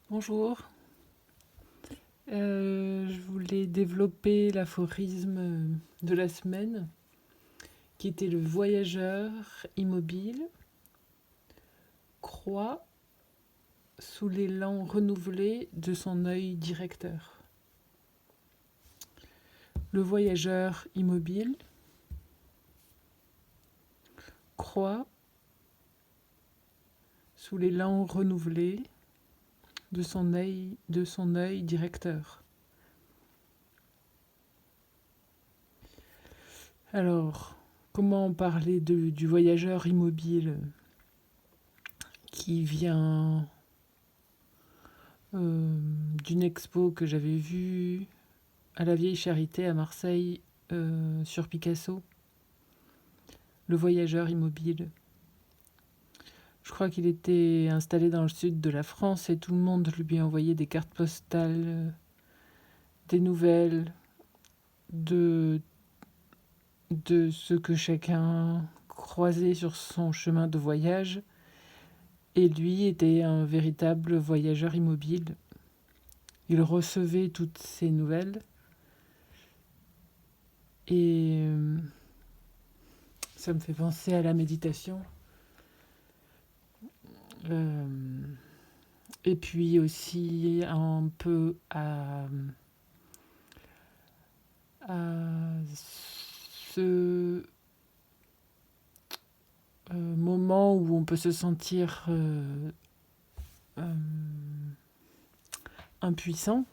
Bonjour. Je voulais développer l'aphorisme de la semaine, qui était le voyageur immobile croit sous l'élan renouvelé de son œil directeur. Le voyageur immobile croit sous l'élan renouvelé de son œil directeur. Alors, comment parler du voyageur immobile qui vient d'une expo que j'avais vue à la Vieille Charité à Marseille sur Picasso, le voyageur immobile. Je crois qu'il était installé dans le sud de la France et tout le monde lui envoyait des cartes postales, des nouvelles de ce que chacun croisait sur son chemin de voyage. Et lui était un véritable voyageur immobile. Il recevait toutes ces nouvelles et ça me fait penser à la méditation. Et puis aussi un peu à ce moment où on peut se sentir impuissant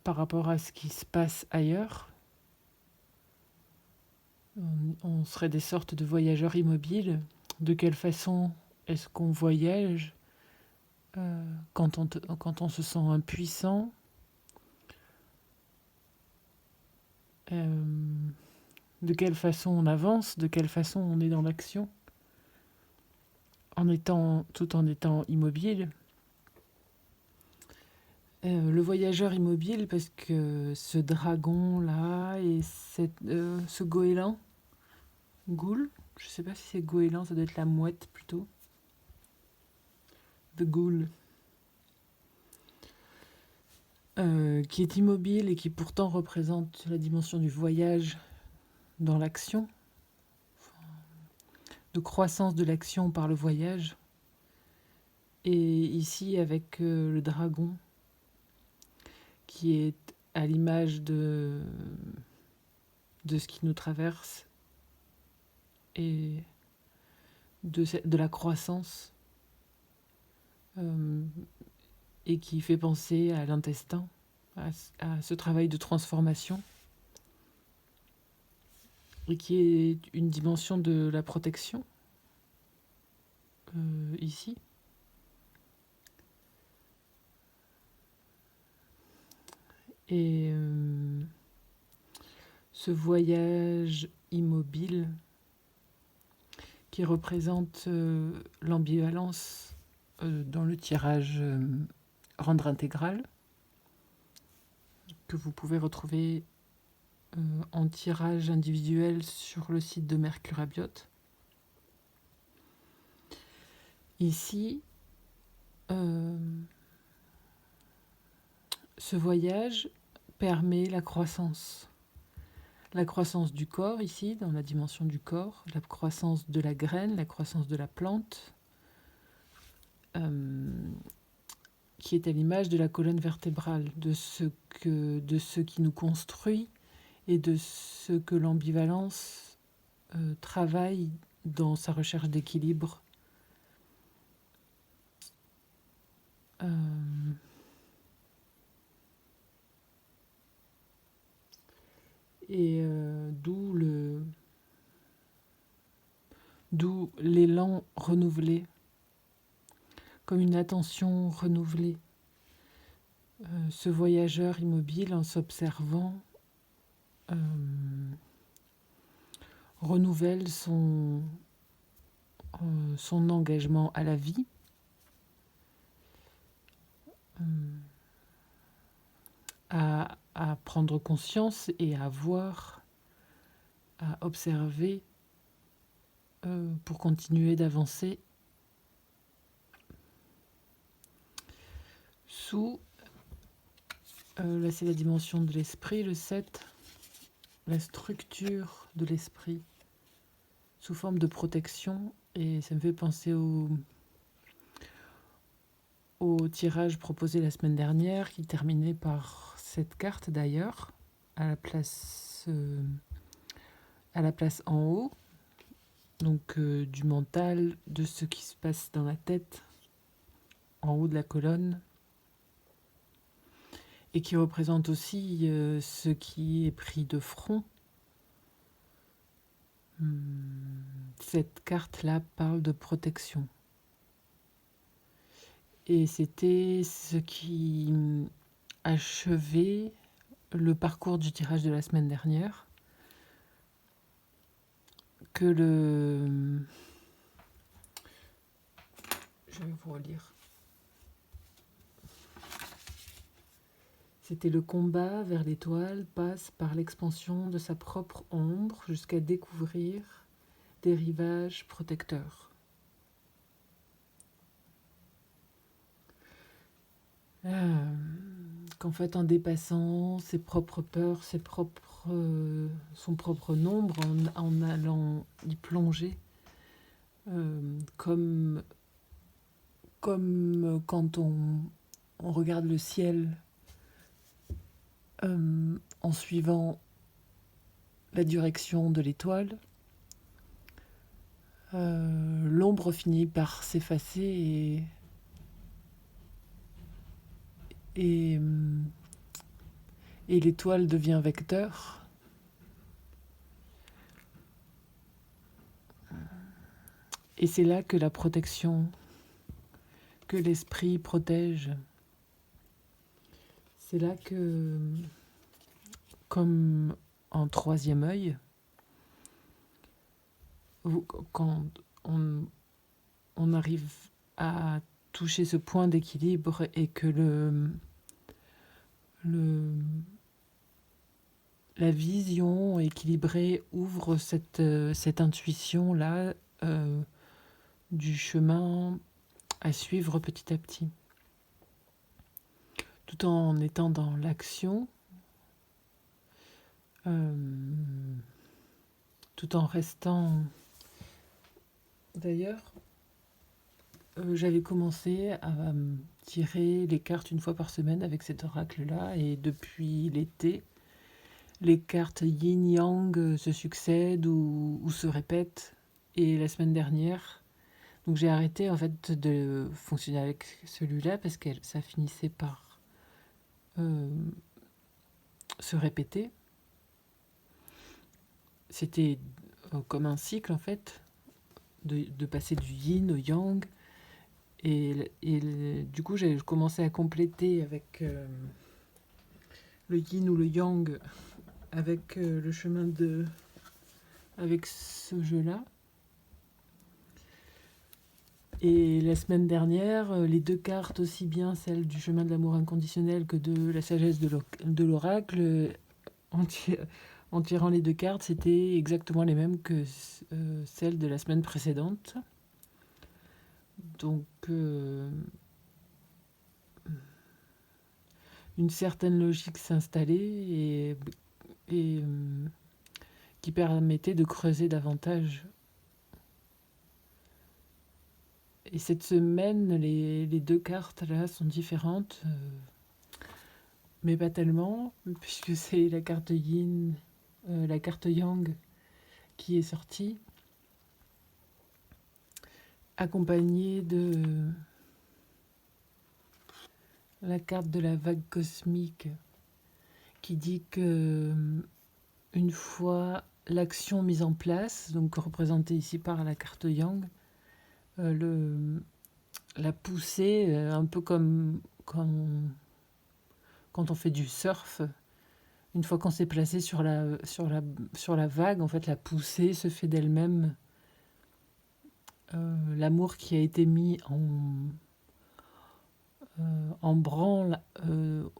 par rapport à ce qui se passe ailleurs. On serait des sortes de voyageurs immobiles. De quelle façon est-ce qu'on voyage quand on se sent impuissant? De quelle façon on avance? De quelle façon on est dans l'action? Tout en étant immobile. Le voyageur immobile, parce que ce dragon-là et ce goéland, ghoul, je sais pas si c'est goéland, ça doit être la mouette plutôt. The ghoul. Qui est immobile et qui pourtant représente la dimension du voyage dans l'action, de croissance de l'action par le voyage. Et ici avec le dragon, qui est à l'image de ce qui nous traverse et de la croissance, et qui fait penser à l'intestin, à ce travail de transformation, et qui est une dimension de la protection, ici. Et ce voyage immobile qui représente l'ambivalence dans le tirage Rendre intégral, que vous pouvez retrouver en tirage individuel sur le site de Mercurabiote. Ici, ce voyage permet la croissance du corps ici, dans la dimension du corps, la croissance de la graine, la croissance de la plante, qui est à l'image de la colonne vertébrale, de ce qui nous construit et de ce que l'ambivalence travaille dans sa recherche d'équilibre. Et d'où l'élan renouvelé, comme une attention renouvelée. Ce voyageur immobile, en s'observant, renouvelle son engagement à la vie, à prendre conscience et à voir, à observer, pour continuer d'avancer dessous, là c'est la dimension de l'esprit, le 7, la structure de l'esprit sous forme de protection. Et ça me fait penser au tirage proposé la semaine dernière, qui terminait par cette carte d'ailleurs, à la place en haut, donc du mental, de ce qui se passe dans la tête, en haut de la colonne, et qui représente aussi ce qui est pris de front. Cette carte-là parle de protection. Et c'était ce qui achevait le parcours du tirage de la semaine dernière. Je vais vous relire. C'était le combat vers l'étoile passe par l'expansion de sa propre ombre jusqu'à découvrir des rivages protecteurs. Qu'en fait, en dépassant ses propres peurs, son propre nombre, en allant y plonger, comme quand on regarde le ciel en suivant la direction de l'étoile, l'ombre finit par s'effacer et l'étoile devient vecteur. Et c'est là que la protection, que l'esprit protège, c'est là que, comme en troisième œil, quand on arrive à toucher ce point d'équilibre et que la vision équilibrée ouvre cette intuition-là du chemin à suivre petit à petit, tout en étant dans l'action, tout en restant... D'ailleurs, j'avais commencé à tirer les cartes une fois par semaine avec cet oracle-là, et depuis l'été, les cartes yin-yang se succèdent ou se répètent. Et la semaine dernière, donc j'ai arrêté en fait de fonctionner avec celui-là parce que ça finissait par se répéter. C'était comme un cycle en fait, de passer du yin au yang. Et du coup, j'ai commencé à compléter avec le yin ou le yang, avec le chemin avec ce jeu-là. Et la semaine dernière, les deux cartes, aussi bien celle du chemin de l'amour inconditionnel que de la sagesse de l'oracle, en tirant les deux cartes, c'était exactement les mêmes que celles de la semaine précédente. Donc, une certaine logique s'installait et qui permettait de creuser davantage. Et cette semaine, les deux cartes là sont différentes, mais pas tellement, puisque c'est la carte yin, la carte yang qui est sortie, accompagnée de la carte de la vague cosmique, qui dit que une fois l'action mise en place, donc représentée ici par la carte yang, la poussée, un peu comme quand on fait du surf, une fois qu'on s'est placé sur la vague, en fait, la poussée se fait d'elle-même. L'amour qui a été mis en branle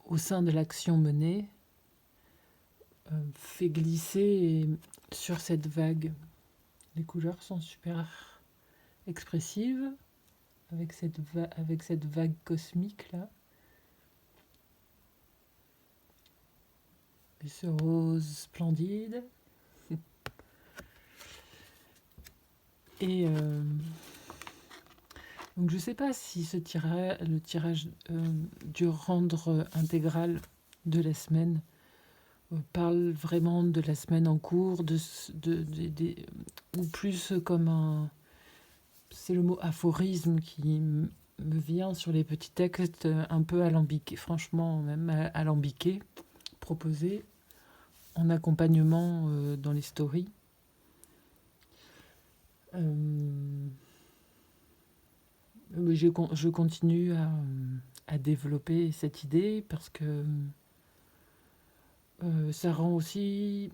au sein de l'action menée fait glisser sur cette vague. Les couleurs sont super expressives avec cette vague cosmique là. Et ce rose splendide. Et donc je sais pas si le tirage du rendre intégral de la semaine parle vraiment de la semaine en cours, ou plus comme un... C'est le mot aphorisme qui me vient sur les petits textes un peu alambiqués, franchement même alambiqués, proposés en accompagnement dans les stories. Je continue à développer cette idée parce que ça rend aussi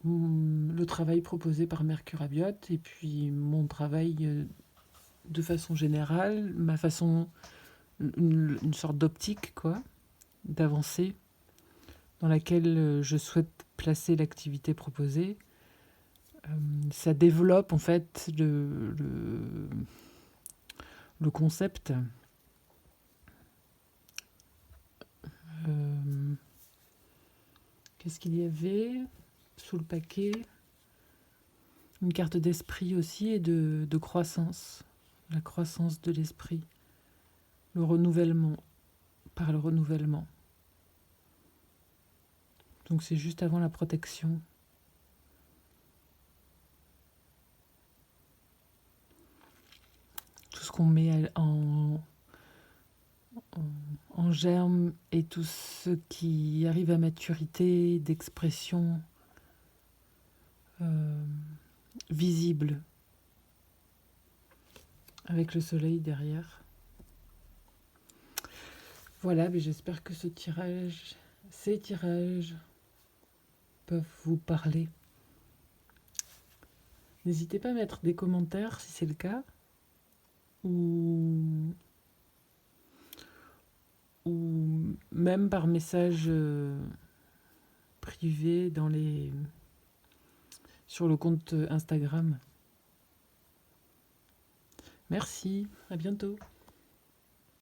le travail proposé par Mercure Abiote et puis mon travail de façon générale, ma façon, une sorte d'optique, quoi, d'avancer dans laquelle je souhaite placer l'activité proposée. Ça développe en fait le concept. Qu'est-ce qu'il y avait sous le paquet? Une carte d'esprit aussi et de croissance. La croissance de l'esprit. Le renouvellement. Par le renouvellement. Donc c'est juste avant la protection. Tout ce qu'on met en germe et tout ce qui arrive à maturité d'expression visible avec le soleil derrière. Voilà, mais j'espère que ces tirages peuvent vous parler. N'hésitez pas à mettre des commentaires si c'est le cas, ou même par message privé sur le compte Instagram. Merci, à bientôt.